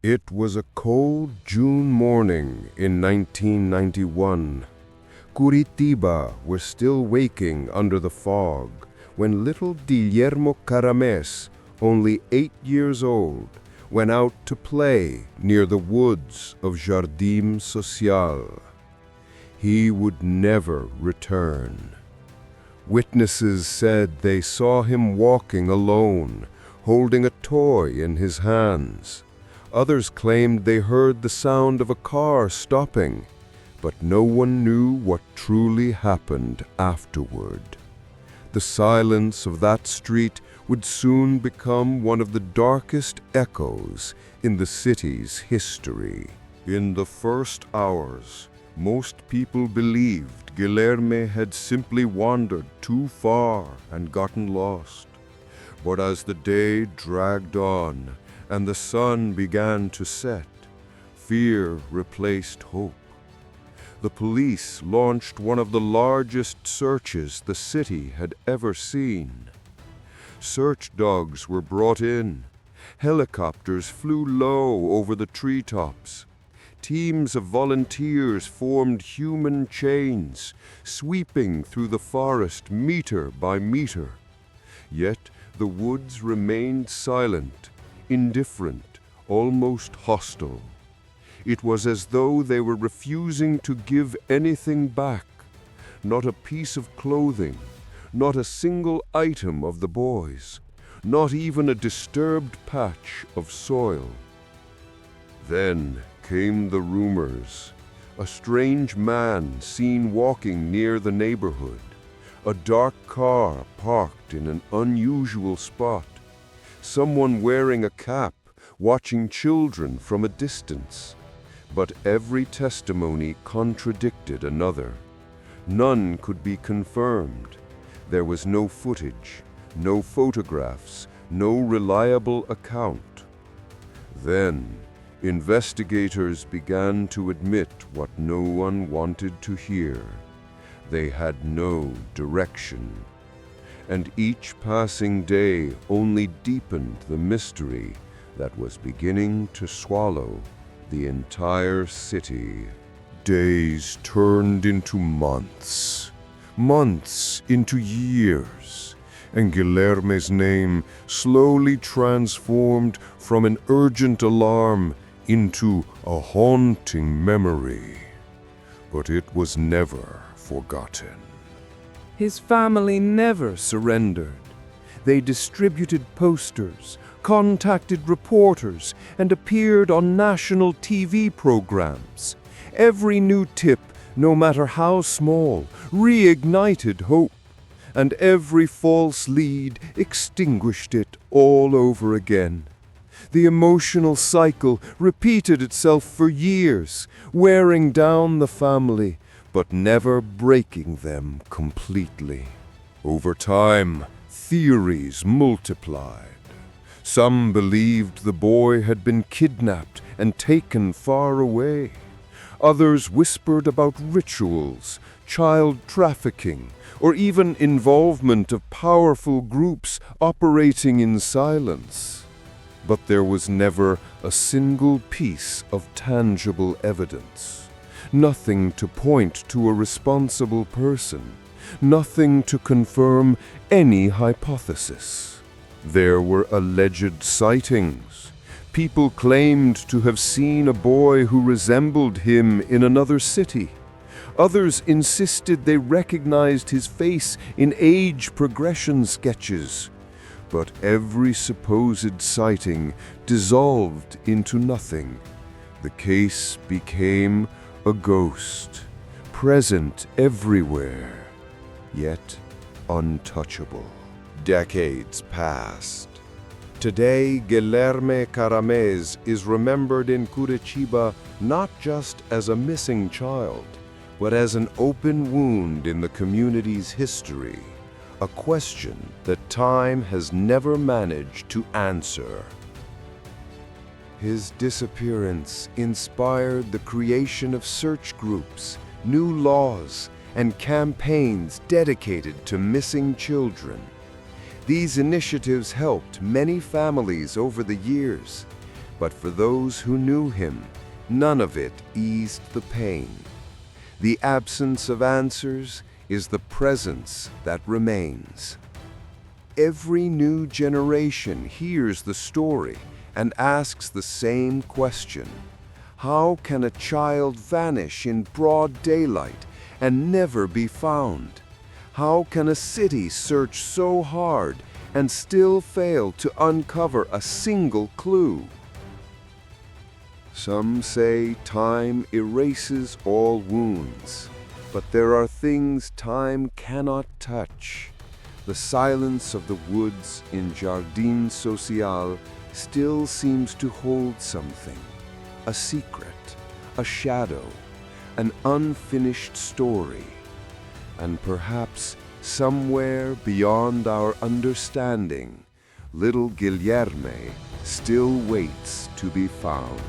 It was a cold June morning in 1991. Curitiba was still waking under the fog when little Guilherme Carames, only 8 years old, went out to play near the woods of Jardim Social. He would never return. Witnesses said they saw him walking alone, holding a toy in his hands. Others claimed they heard the sound of a car stopping, but no one knew what truly happened afterward. The silence of that street would soon become one of the darkest echoes in the city's history. In the first hours, most people believed Guilherme had simply wandered too far and gotten lost. But as the day dragged on and the sun began to set, fear replaced hope. The police launched one of the largest searches the city had ever seen. Search dogs were brought in. Helicopters flew low over the treetops. Teams of volunteers formed human chains, sweeping through the forest meter by meter. Yet the woods remained silent, indifferent, almost hostile. It was as though they were refusing to give anything back, not a piece of clothing, not a single item of the boys, not even a disturbed patch of soil. Then came the rumors. A strange man seen walking near the neighborhood, a dark car parked in an unusual spot, someone wearing a cap, watching children from a distance. But every testimony contradicted another. None could be confirmed. There was no footage, no photographs, no reliable account. Then, investigators began to admit what no one wanted to hear. They had no direction. And each passing day only deepened the mystery that was beginning to swallow the entire city. Days turned into months, months into years, and Guilherme's name slowly transformed from an urgent alarm into a haunting memory. But it was never forgotten. His family never surrendered. They distributed posters, contacted reporters, and appeared on national TV programs. Every new tip, no matter how small, reignited hope, and every false lead extinguished it all over again. The emotional cycle repeated itself for years, wearing down the family, but never breaking them completely. Over time, theories multiplied. Some believed the boy had been kidnapped and taken far away. Others whispered about rituals, child trafficking, or even involvement of powerful groups operating in silence. But there was never a single piece of tangible evidence. Nothing to point to a responsible person. Nothing to confirm any hypothesis. There were alleged sightings. People claimed to have seen a boy who resembled him in another city. Others insisted they recognized his face in age progression sketches. But every supposed sighting dissolved into nothing. The case became a ghost, present everywhere, yet untouchable. Decades passed. Today, Guilherme Carames is remembered in Curitiba not just as a missing child, but as an open wound in the community's history, a question that time has never managed to answer. His disappearance inspired the creation of search groups, new laws, and campaigns dedicated to missing children. These initiatives helped many families over the years, But for those who knew him, none of it eased the pain. The absence of answers is the presence that remains. Every new generation hears the story and asks the same question. How can a child vanish in broad daylight and never be found? How can a city search so hard and still fail to uncover a single clue? Some say time erases all wounds, but there are things time cannot touch. The silence of the woods in Jardim Social still seems to hold something, a secret, a shadow, an unfinished story. And perhaps somewhere beyond our understanding, little Guilherme still waits to be found.